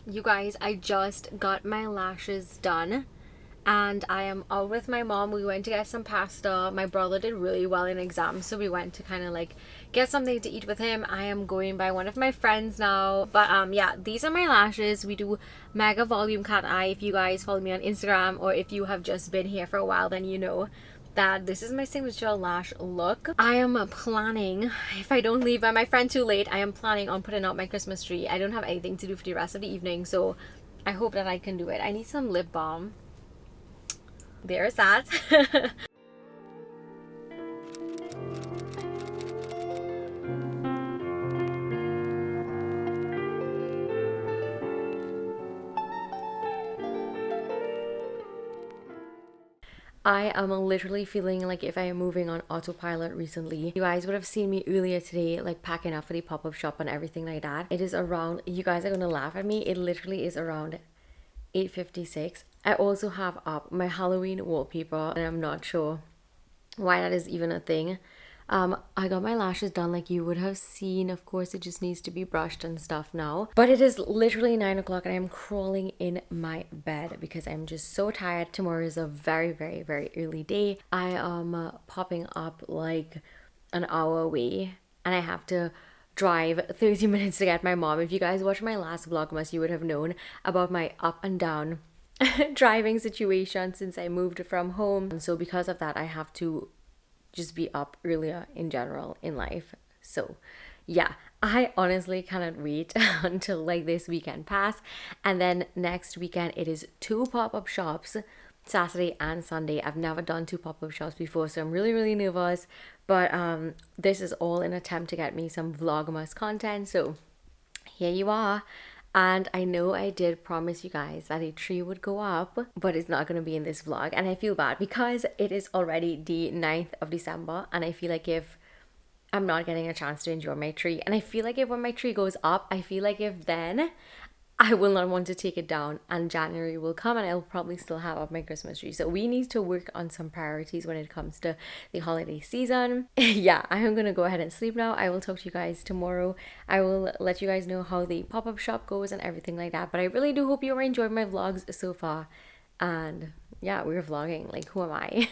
You guys, I just got my lashes done and I am out with my mom. We went to get some pasta. My brother did really well in exams, so we went to kind of like get something to eat with him. I am going by one of my friends now. But yeah, these are my lashes. We do mega volume cat eye. If you guys follow me on Instagram or if you have just been here for a while, then you know that this is my signature lash look. I am planning, if I don't leave by my friend too late, I am planning on putting out my Christmas tree. I don't have anything to do for the rest of the evening, so I hope that I can do it. I need some lip balm. There's that. I am literally feeling like if I am moving on autopilot recently. You guys would have seen me earlier today like packing up for the pop-up shop and everything like that. It is around, you guys are gonna laugh at me, it literally is around 8:56. I also have up my Halloween wallpaper and I'm not sure why that is even a thing. I got my lashes done like you would have seen. Of course, it just needs to be brushed and stuff now. But it is literally 9 o'clock and I'm crawling in my bed because I'm just so tired. Tomorrow is a very, very, very early day. I am popping up like an hour away and I have to drive 30 minutes to get my mom. If you guys watched my last Vlogmas, you would have known about my up and down driving situation since I moved from home. And so because of that, I have to just be up earlier in general in life. So yeah, I honestly cannot wait until like this weekend pass. And then next weekend it is 2 pop-up shops, Saturday and Sunday. I've never done 2 pop-up shops before, so I'm really, really nervous. But this is all an attempt to get me some Vlogmas content. So here you are. And I know I did promise you guys that a tree would go up, but it's not going to be in this vlog. And I feel bad because it is already the 9th of December. And I feel like if I'm not getting a chance to enjoy my tree. And I feel like if when my tree goes up, I feel like if then I will not want to take it down and January will come and I'll probably still have up my Christmas tree. So we need to work on some priorities when it comes to the holiday season. Yeah, I am going to go ahead and sleep now. I will talk to you guys tomorrow. I will let you guys know how the pop-up shop goes and everything like that. But I really do hope you are enjoying my vlogs so far. And yeah, we're vlogging. Like, who am I?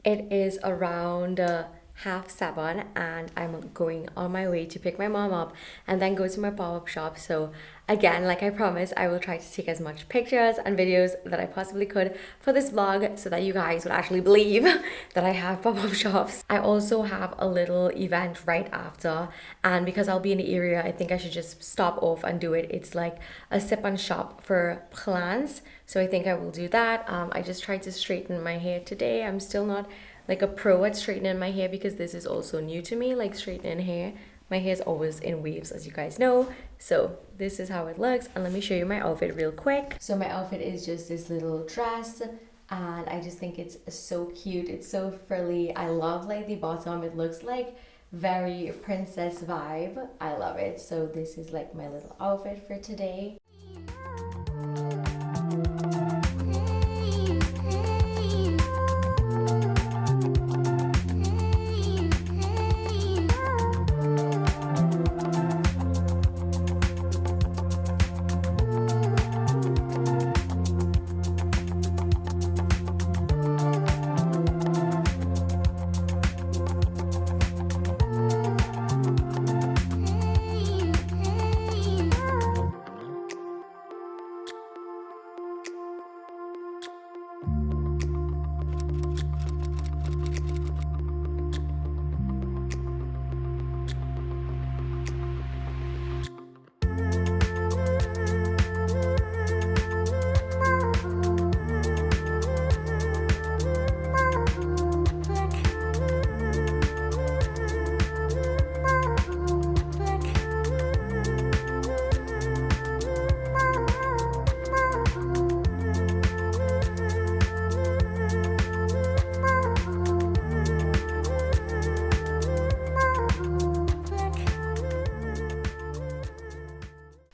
It is around 7:30 and I'm going on my way to pick my mom up and then go to my pop-up shop. So again, like I promised, I will try to take as much pictures and videos that I possibly could for this vlog so that you guys would actually believe that I have pop-up shops. I also have a little event right after, and because I'll be in the area, I think I should just stop off and do it. It's like a sip and shop for plants, so I think I will do that. I just tried to straighten my hair today. I'm still not like a pro at straightening my hair because this is also new to me, like straightening hair. My hair is always in waves, as you guys know. So this is how it looks, and let me show you my outfit real quick. So my outfit is just this little dress, and I just think it's so cute. It's so frilly. I love like the bottom. It looks like very princess vibe. I love it. So this is like my little outfit for today.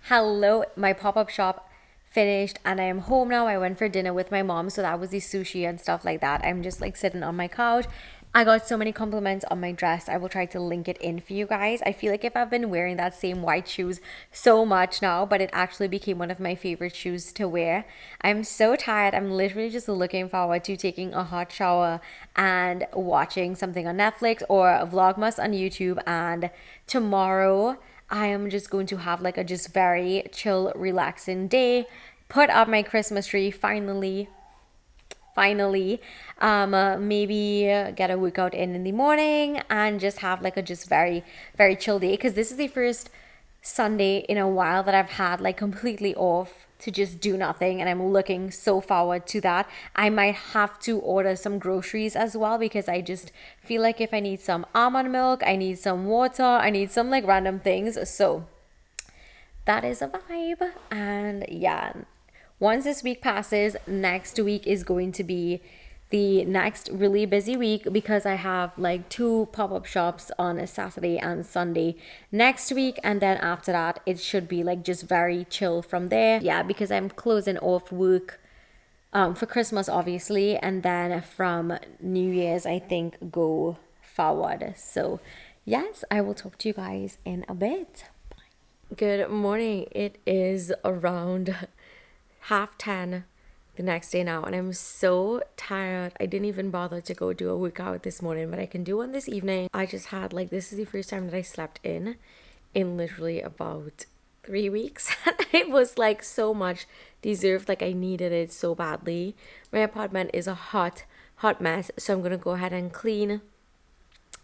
Hello, my pop-up shop finished and I am home now. I went for dinner with my mom, so that was the sushi and stuff like that. I'm just like sitting on my couch. I got so many compliments on my dress. I will try to link it in for you guys. I feel like if I've been wearing that same white shoes so much now, but it actually became one of my favorite shoes to wear. I'm so tired. I'm literally just looking forward to taking a hot shower and watching something on Netflix or Vlogmas on YouTube. And tomorrow I am just going to have like a just very chill, relaxing day, put up my Christmas tree finally, maybe get a workout in the morning and just have like a just very, very chill day, because this is the first Sunday in a while that I've had like completely off to just do nothing, and I'm looking so forward to that. I might have to order some groceries as well, because I just feel like if I need some almond milk, I need some water, I need some like random things. So that is a vibe. And yeah, once this week passes, next week is going to be the next really busy week, because I have like 2 pop-up shops on a Saturday and Sunday next week, and then after that it should be like just very chill from there. Yeah, because I'm closing off work for Christmas obviously, and then from New Year's I think go forward. So yes, I will talk to you guys in a bit. Bye. Good morning. It is around 10:30 the next day now, and I'm so tired. I didn't even bother to go do a workout this morning, but I can do one this evening. I just had like, this is the first time that I slept in literally about 3 weeks. And it was like so much deserved. Like I needed it so badly. My apartment is a hot mess, so I'm gonna go ahead and clean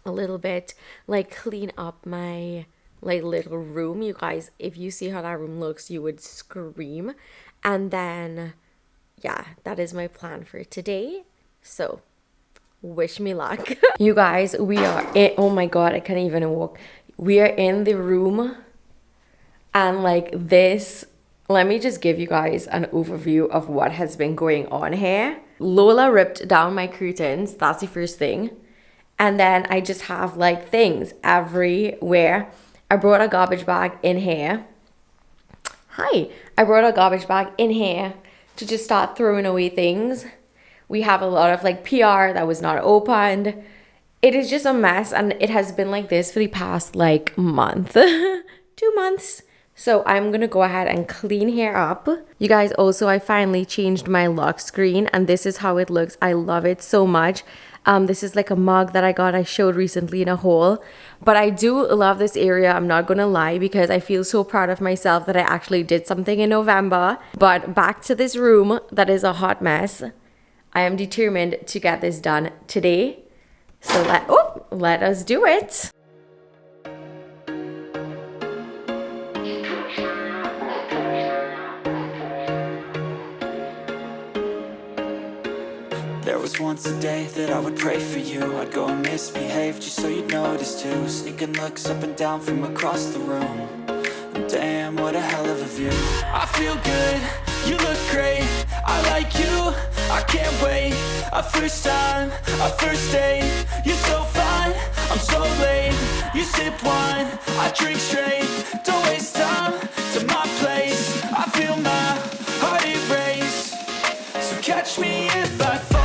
a little bit, like clean up my like little room. You guys, if you see how that room looks, you would scream. And then yeah, that is my plan for today. So wish me luck. You guys, we are in, oh my god, I can't even walk. We are in the room, and like this, let me just give you guys an overview of what has been going on here. Lola ripped down my curtains. That's the first thing. And then I just have like things everywhere. I brought a garbage bag in here. I brought a garbage bag in here to just start throwing away things. We have a lot of like PR that was not opened. It is just a mess, and it has been like this for the past like month, 2 months. So I'm gonna go ahead and clean here up. You guys, also I finally changed my lock screen, and this is how it looks. I love it so much. This is like a mug that I showed recently in a haul. But I do love this area, I'm not gonna lie, because I feel so proud of myself that I actually did something in November. But back to this room that is a hot mess. I am determined to get this done today. So let us do it. There was once a day that I would pray for you. I'd go and misbehave just so you'd notice too. Sneaking looks up and down from across the room. And damn, what a hell of a view. I feel good, you look great, I like you, I can't wait. A first time, a first date, you're so fine, I'm so late. You sip wine, I drink straight. Don't waste time to my place. I feel my heart erase. So catch me if I fall.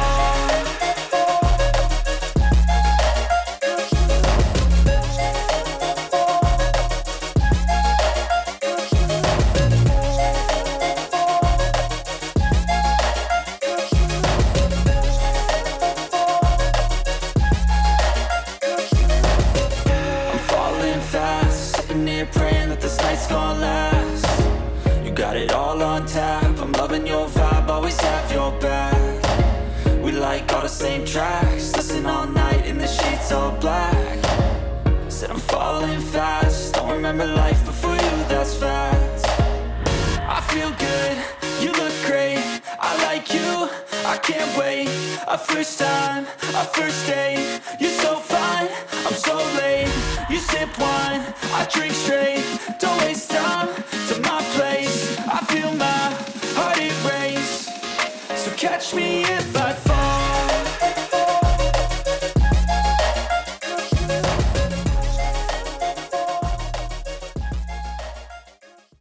Praying that this night's gonna last. You got it all on tap, I'm loving your vibe, always have your back. We like all the same tracks, listen all night in the sheets all black. Said I'm falling fast, don't remember life before you, that's fact. I feel good, you look great, I like you, I can't wait. A first time, a first date, you're so fine, I'm so late. You sip wine, I drink straight. Don't waste time to my place. I feel my heart erase. So catch me in